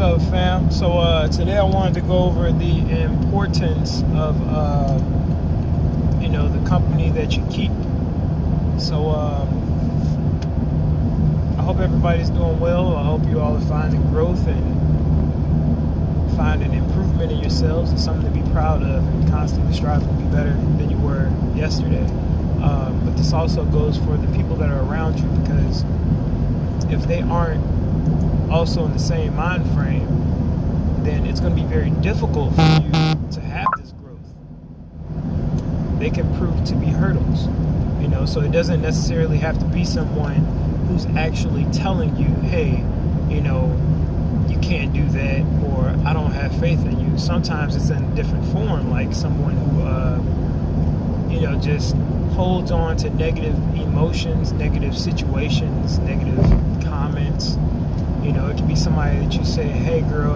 up, fam? So today I wanted to go over the importance of the company that you keep. So I hope everybody's doing well. I hope you all are finding growth and finding improvement in yourselves and something to be proud of, and constantly striving to be better than you were yesterday. But this also goes for the people that are around you, because if they aren't also in the same mind frame, then it's going to be very difficult for you to have this growth. They can prove to be hurdles, so it doesn't necessarily have to be someone who's actually telling you, hey, you can't do that, or I don't have faith in you. Sometimes it's in a different form, like someone who just holds on to negative emotions, negative situations, negative comments. It could be somebody that you say, hey girl,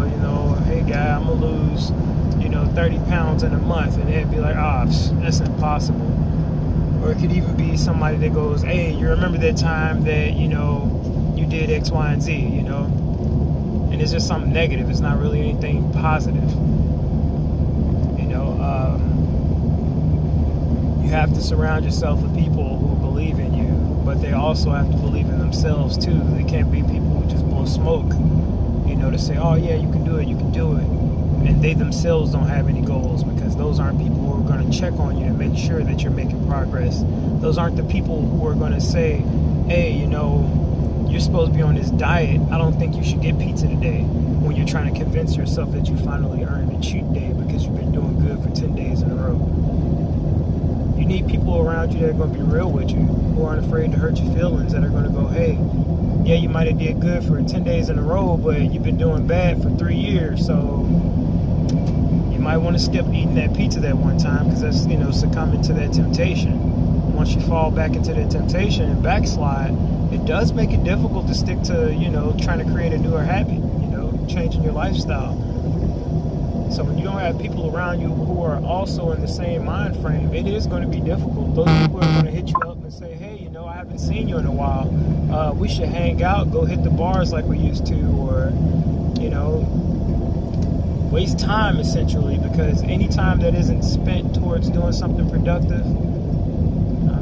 hey guy, I'm gonna lose 30 pounds in a month, and they'd be like, that's impossible. Or it could even be somebody that goes, hey, you remember that time that you did X, Y, and Z, and it's just something negative. It's not really anything positive. You have to surround yourself with people who believe in you, but they also have to believe in themselves too. They can't be people who just blow smoke, to say, oh yeah, you can do it, and they themselves don't have any goals, because those aren't people who are going to check on you and make sure that you're making progress. Those aren't the people who are going to say, hey, you're supposed to be on this diet, I don't think you should get pizza today, when you're trying to convince yourself that you finally earned a cheat day because you've been doing good for 10 days in a row. You need people around you that are going to be real with you, who aren't afraid to hurt your feelings, that are going to go, hey, yeah, you might have did good for 10 days in a row, but you've been doing bad for 3 years, so you might want to skip eating that pizza that one time, because that's, succumbing to that temptation. Once you fall back into that temptation and backslide, it does make it difficult to stick to, trying to create a newer habit, changing your lifestyle. So when you don't have people around you who are also in the same mind frame, it is going to be difficult. Those people are going to hit you up and say, hey, I haven't seen you in a while. We should hang out, go hit the bars like we used to, or, waste time essentially, because any time that isn't spent towards doing something productive,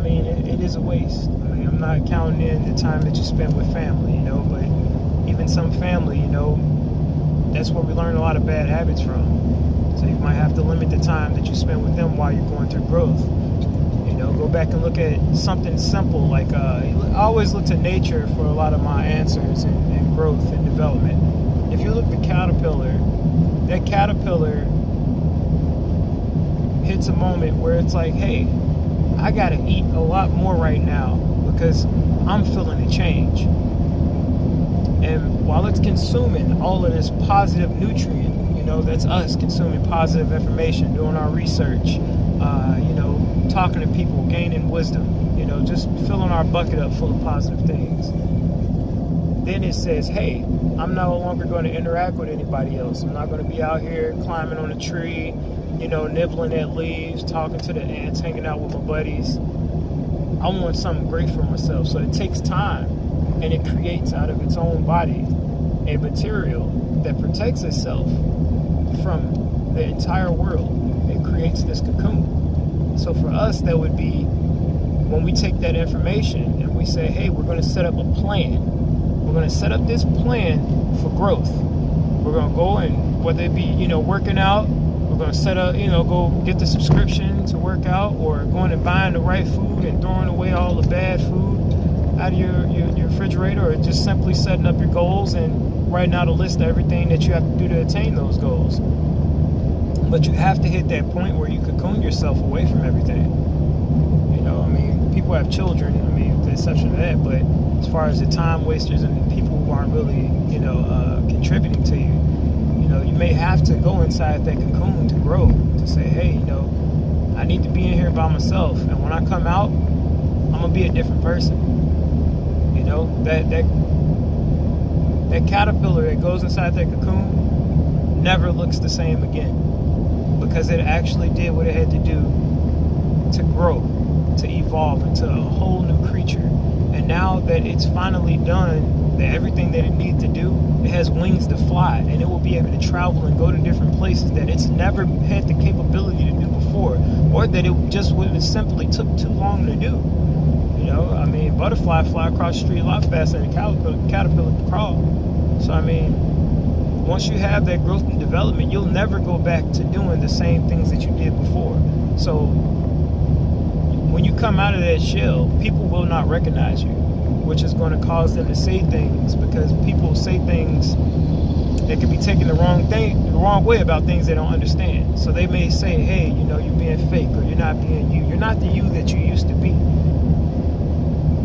it is a waste. I'm not counting in the time that you spend with family, but even some family, that's where we learn a lot of bad habits from. So you might have to limit the time that you spend with them while you're going through growth. Go back and look at something simple, like I always look to nature for a lot of my answers and growth and development. If you look at the caterpillar, that caterpillar hits a moment where it's like, hey, I gotta eat a lot more right now because I'm feeling a change. And while it's consuming all of this positive nutrient, that's us consuming positive information, doing our research, talking to people, gaining wisdom, just filling our bucket up full of positive things. Then it says, hey, I'm no longer going to interact with anybody else. I'm not going to be out here climbing on a tree, nibbling at leaves, talking to the ants, hanging out with my buddies. I want something great for myself. So it takes time, and it creates out of its own body a material that protects itself from the entire world. It creates this cocoon. So for us, that would be when we take that information and we say, hey, we're going to set up a plan. We're going to set up this plan for growth. We're going to go, and whether it be, working out, we're going to set up, go get the subscription to work out, or going and buying the right food and throwing away all the bad food out of your refrigerator, or just simply setting up your goals and writing out a list of everything that you have to do to attain those goals. But you have to hit that point where you cocoon yourself away from everything. People have children, with the exception of that, but as far as the time wasters and the people who aren't really, contributing to you, you may have to go inside that cocoon to grow, to say, hey, I need to be in here by myself, and when I come out, I'm going to be a different person. That caterpillar that goes inside that cocoon never looks the same again, because it actually did what it had to do to grow, to evolve into a whole new creature. And now that it's finally done that everything that it needs to do, it has wings to fly, and it will be able to travel and go to different places that it's never had the capability to do before, or that it just would simply took too long to do. You know, I mean, butterfly fly across the street a lot faster than a caterpillar can crawl. So I mean, once you have that growth and development, you'll never go back to doing the same things that you did before. So when you come out of that shell, people will not recognize you, which is going to cause them to say things, because people say things that can be taken the wrong way about things they don't understand. So they may say, hey, you know, you're being fake, or you're not being you. You're not the you that you used to be.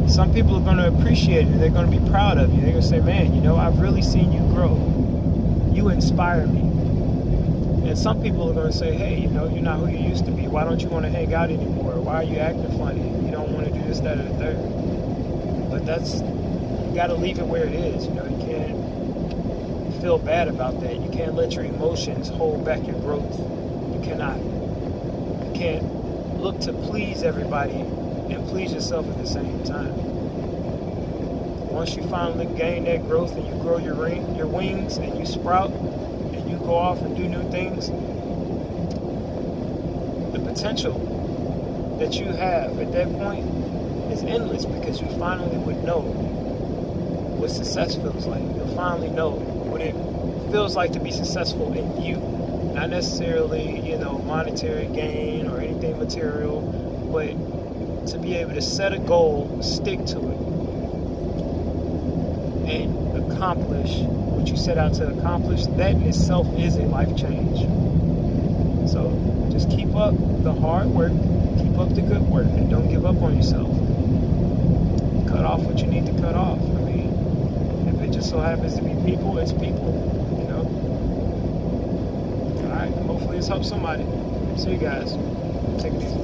Some people are going to appreciate it. They're going to be proud of you. They're going to say, man, you know, I've really seen you grow. You inspire me. And some people are going to say, hey, you know, you're not who you used to be. Why don't you want to hang out anymore? Why are you acting funny? You don't want to do this, that, or the third. But you got to leave it where it is. You know, you can't feel bad about that. You can't let your emotions hold back your growth. You cannot. You can't look to please everybody and please yourself at the same time. Once you finally gain that growth and you grow your wings and you sprout and you go off and do new things, the potential that you have at that point is endless, because you finally would know what success feels like. You'll finally know what it feels like to be successful in you. Not necessarily, you know, monetary gain or anything material, but to be able to set a goal, stick to it, and accomplish what you set out to accomplish. That in itself is a life change. So just keep up the hard work, keep up the good work, and don't give up on yourself. Cut off what you need to cut off. I mean, if it just so happens to be people, it's people, you know. All right, hopefully it's helped somebody. See you guys. Take it easy.